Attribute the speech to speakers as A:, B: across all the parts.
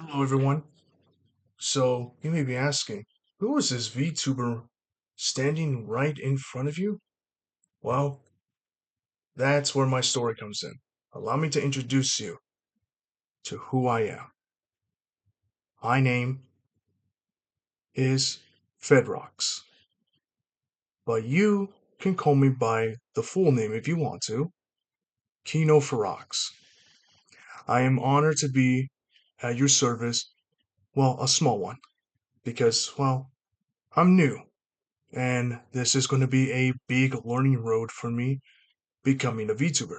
A: Hello, everyone. So, you may be asking, who is this VTuber standing right in front of you? Well, that's where my story comes in. Allow me to introduce you to who I am. My name is Fedrox, but you can call me by the full name if you want to, KinoFerox. I am honored to be at your service, well, a small one, because, well, I'm new, and this is going to be a big learning road for me becoming a VTuber.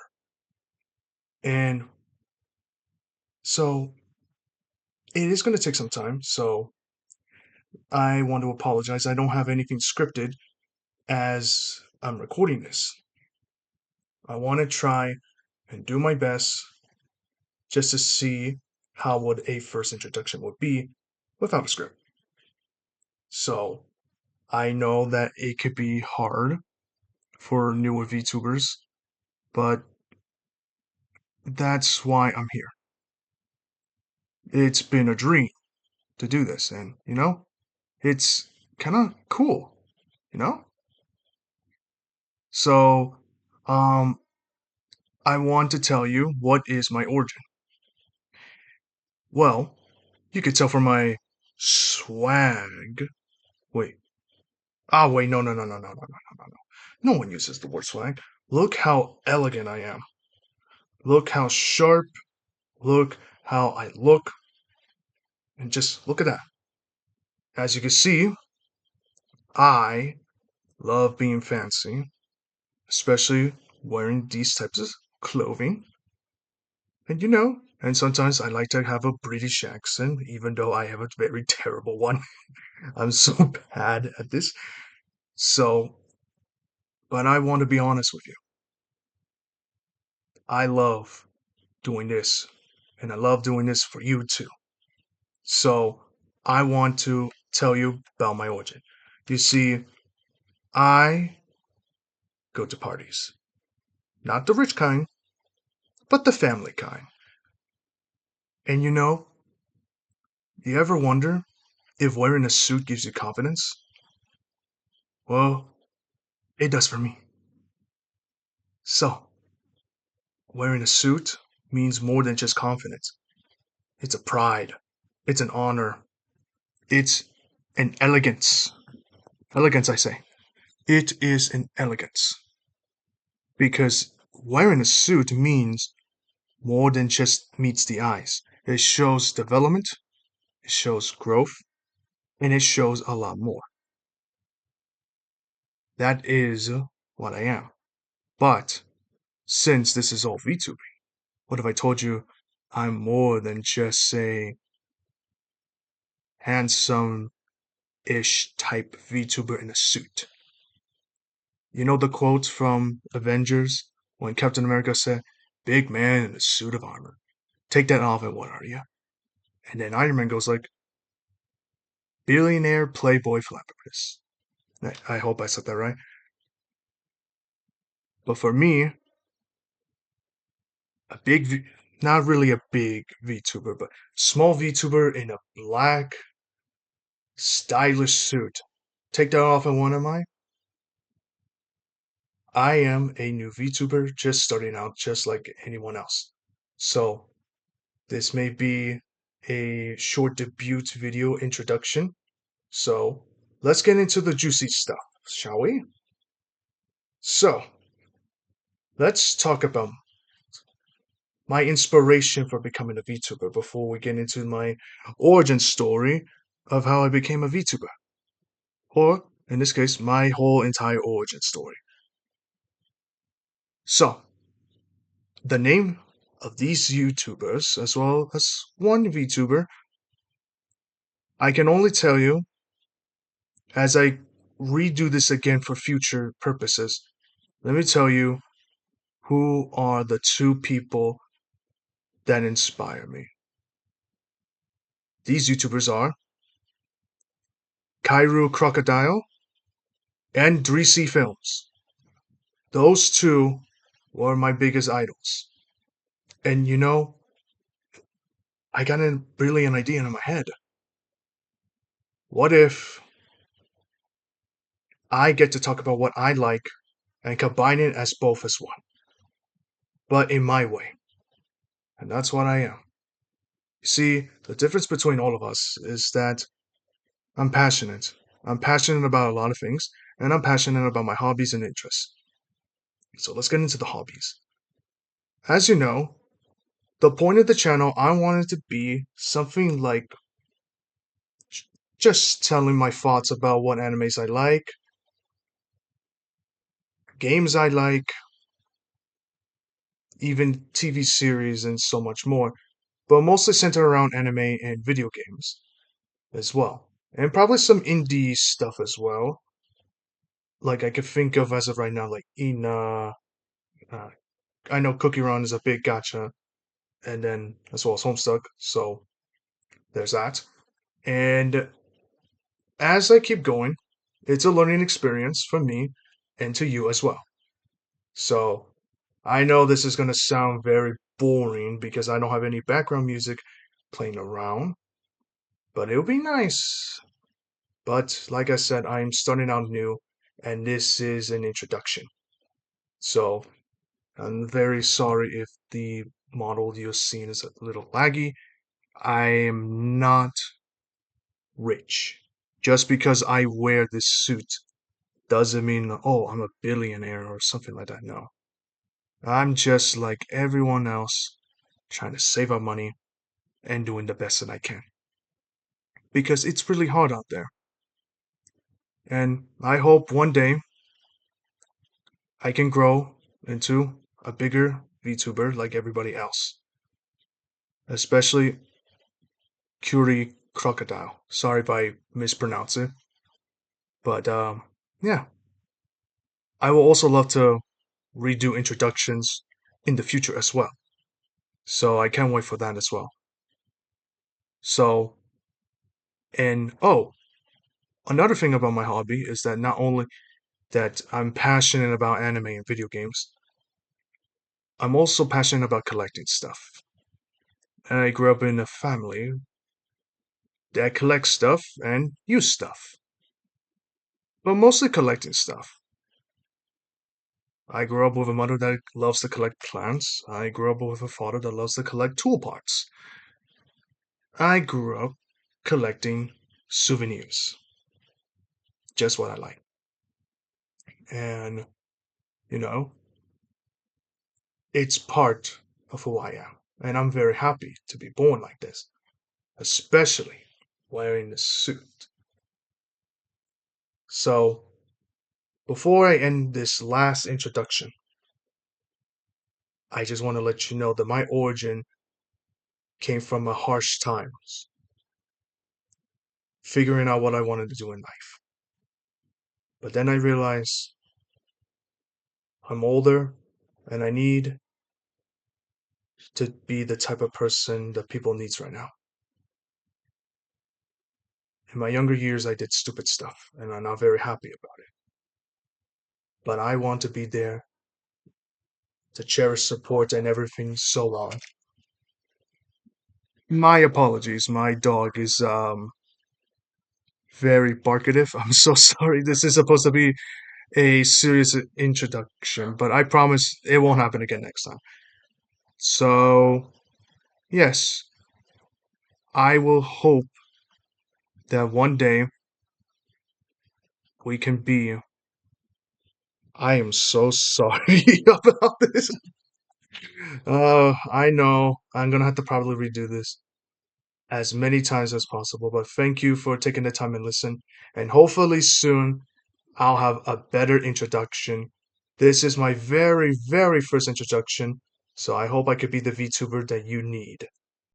A: And so it is going to take some time. So I want to apologize. I don't have anything scripted as I'm recording this. I want to try and do my best just to see how would a first introduction would be without a script. So I know that it could be hard for newer VTubers, but that's why I'm here. It's been a dream to do this, and it's kind of cool, you know? So, um, I want to tell you what is my origin. Well, you could tell from my swag. Wait. Ah, wait, no, no, no, no, no, no, no, no, no, no. No one uses the word swag. Look how elegant I am. Look how sharp. Look how I look. And just look at that. As you can see, I love being fancy, especially wearing these types of clothing. And sometimes I like to have a British accent, even though I have a very terrible one. I'm so bad at this. So, but I want to be honest with you. I love doing this, and I love doing this for you too. So, I want to tell you about my origin. You see, I go to parties. Not the rich kind, but the family kind. And you ever wonder if wearing a suit gives you confidence? Well, it does for me. So, wearing a suit means more than just confidence. It's a pride. It's an honor. It's an elegance. Elegance, I say. It is an elegance. Because wearing a suit means more than just meets the eyes. It shows development, it shows growth, and it shows a lot more. That is what I am. But since this is all VTubing, what if I told you I'm more than just a handsome ish type VTuber in a suit? You know the quote from Avengers when Captain America said, "Big man in a suit of armor. Take that off and what are you?" And then Iron Man goes like, "Billionaire playboy philanthropist." I hope I said that right. But for me, a not really a big VTuber, but small VTuber in a black, stylish suit. Take that off and what am I? I am a new VTuber just starting out, just like anyone else. So this may be a short debut video introduction. So let's get into the juicy stuff, shall we? So let's talk about my inspiration for becoming a VTuber before we get into my origin story of how I became a VTuber. Or, in this case, my whole entire origin story. So, the name of these YouTubers, as well as one VTuber, I can only tell you as I redo this again for future purposes. Let me tell you who are the two people that inspire me. These YouTubers are Kairu Crocodile and 3C Films. Those two were my biggest idols. And I got a brilliant idea in my head. What if I get to talk about what I like and combine it as both as one, but in my way? And that's what I am. You see, the difference between all of us is that I'm passionate. I'm passionate about a lot of things, and I'm passionate about my hobbies and interests. So let's get into the hobbies. As you know, the point of the channel, I wanted to be something like just telling my thoughts about what animes I like, games I like, even TV series, and so much more, but mostly centered around anime and video games as well. And probably some indie stuff as well. Like I could think of as of right now, like uh, I know Cookie Run is a big gacha, and then as well as Homestuck, so there's that. And as I keep going, it's a learning experience for me and to you as well. So I know this is going to sound very boring because I don't have any background music playing around, but it'll be nice. But like I said, I'm starting out new, and this is an introduction. So I'm very sorry if the model you're seeing is a little laggy. I am not rich. Just because I wear this suit doesn't mean, oh, I'm a billionaire or something like that. No. I'm just like everyone else, trying to save up money and doing the best that I can. Because it's really hard out there. And I hope one day I can grow into a bigger VTuber like everybody else. Especially Curie Crocodile. Sorry if I mispronounce it. But yeah. I will also love to redo introductions in the future as well. So I can't wait for that as well. So, and oh, another thing about my hobby is that not only that I'm passionate about anime and video games, I'm also passionate about collecting stuff. And I grew up in a family that collects stuff and use stuff, but mostly collecting stuff. I grew up with a mother that loves to collect plants. I grew up with a father that loves to collect tool parts. I grew up collecting souvenirs. Just what I like. And, you know, it's part of who I am. And I'm very happy to be born like this, especially wearing a suit. So, before I end this last introduction, I just want to let you know that my origin came from a harsh times, figuring out what I wanted to do in life. But then I realized I'm older and I need to be the type of person that people needs right now. In my younger years, I did stupid stuff, and I'm not very happy about it. But I want to be there to cherish support and everything so on. My apologies. My dog is very barkative. I'm so sorry. This is supposed to be a serious introduction, but I promise it won't happen again next time. So, yes, I will hope that one day we can be. I am so sorry about this. I know I'm gonna have to probably redo this as many times as possible, but thank you for taking the time and listen. And hopefully soon I'll have a better introduction. This is my very, very first introduction, so I hope I could be the VTuber that you need.